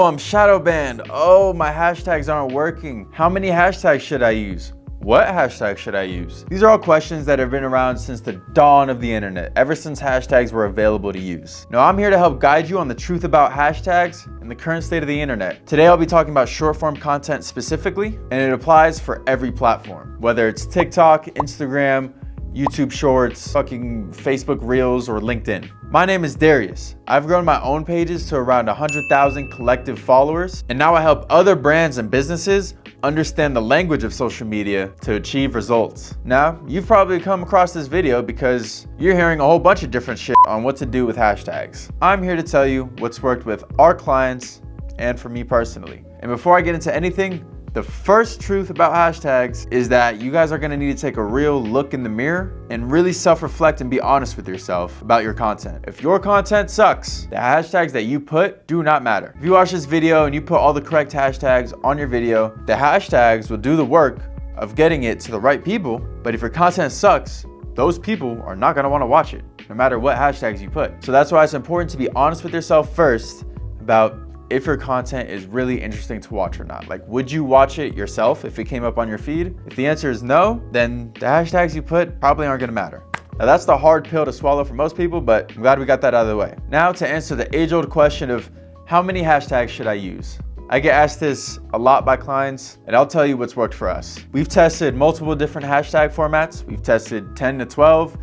I'm shadow banned. Oh, my hashtags aren't working. How many hashtags should I use? What hashtag should I use? These are all questions that have been around since the dawn of the internet, ever since hashtags were available to use. Now, I'm here to help guide you on the truth about hashtags and the current state of the internet. Today, I'll be talking about short form content specifically, and it applies for every platform, whether it's TikTok, Instagram, YouTube Shorts, fucking Facebook Reels, or LinkedIn. My name is Darius. I've grown my own pages to around 100,000 collective followers, and now I help other brands and businesses understand the language of social media to achieve results. Now, you've probably come across this video because you're hearing a whole bunch of different shit on what to do with hashtags. I'm here to tell you what's worked with our clients and for me personally. And before I get into anything, the first truth about hashtags is that you guys are gonna need to take a real look in the mirror and really self-reflect and be honest with yourself about your content. If your content sucks, the hashtags that you put do not matter. If you watch this video and you put all the correct hashtags on your video, the hashtags will do the work of getting it to the right people. But if your content sucks, those people are not gonna wanna watch it, no matter what hashtags you put. So that's why it's important to be honest with yourself first about if your content is really interesting to watch or not. Like, would you watch it yourself if it came up on your feed? If the answer is no, then the hashtags you put probably aren't gonna matter. Now, that's the hard pill to swallow for most people, but I'm glad we got that out of the way. Now to answer the age-old question of how many hashtags should I use? I get asked this a lot by clients, and I'll tell you what's worked for us. We've tested multiple different hashtag formats. We've tested 10 to 12.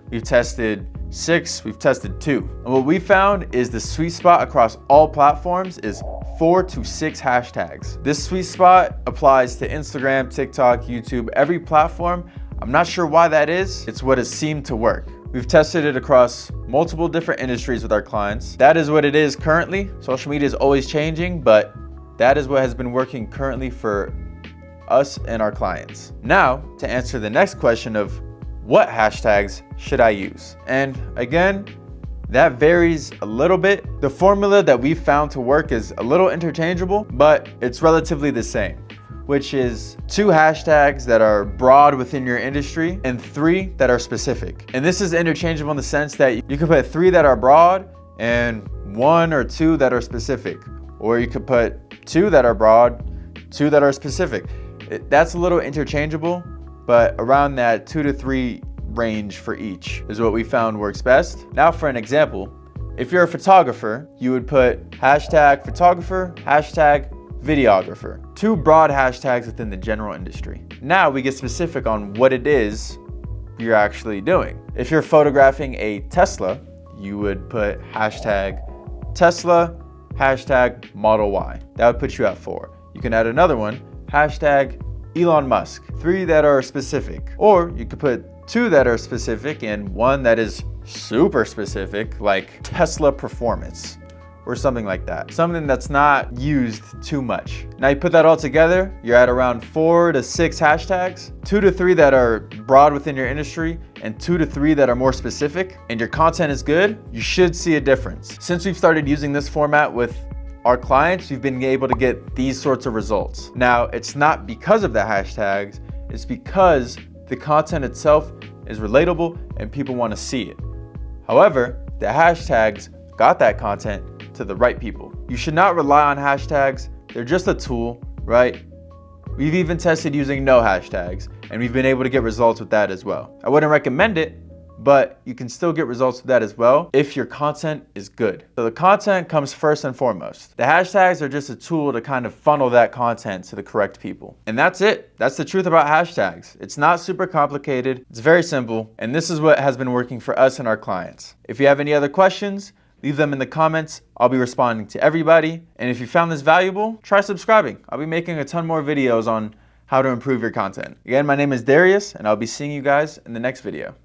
We've tested 6, we've tested 2. And what we found is the sweet spot across all platforms is 4 to 6 hashtags. This sweet spot applies to Instagram, TikTok, YouTube, every platform. I'm not sure why that is. It's what has seemed to work. We've tested it across multiple different industries with our clients. That is what it is currently. Social media is always changing, but that is what has been working currently for us and our clients. Now, to answer the next question of what hashtags should I use? And again, that varies a little bit. The formula that we found to work is a little interchangeable, but it's relatively the same, which is 2 hashtags that are broad within your industry and 3 that are specific. And this is interchangeable in the sense that you could put 3 that are broad and 1 or 2 that are specific, or you could put 2 that are broad, 2 that are specific. That's a little interchangeable, but around that 2 to 3 range for each is what we found works best. Now for an example, if you're a photographer, you would put hashtag photographer, hashtag videographer. 2 broad hashtags within the general industry. Now we get specific on what it is you're actually doing. If you're photographing a Tesla, you would put hashtag Tesla, hashtag Model Y. That would put you at 4. You can add another one, hashtag Elon Musk, 3 that are specific. Or you could put 2 that are specific and 1 that is super specific, like Tesla performance or something like that. Something that's not used too much. Now you put that all together, you're at around 4 to 6 hashtags, 2 to 3 that are broad within your industry and 2 to 3 that are more specific, and your content is good, you should see a difference. Since we've started using this format with our clients, we've been able to get these sorts of results. Now, it's not because of the hashtags, it's because the content itself is relatable and people want to see it. However, the hashtags got that content to the right people. You should not rely on hashtags. They're just a tool, right? We've even tested using no hashtags, and we've been able to get results with that as well. I wouldn't recommend it, but you can still get results with that as well if your content is good. So the content comes first and foremost. The hashtags are just a tool to kind of funnel that content to the correct people. And that's it. That's the truth about hashtags. It's not super complicated. It's very simple. And this is what has been working for us and our clients. If you have any other questions, leave them in the comments. I'll be responding to everybody. And if you found this valuable, try subscribing. I'll be making a ton more videos on how to improve your content. Again, my name is Darius, and I'll be seeing you guys in the next video.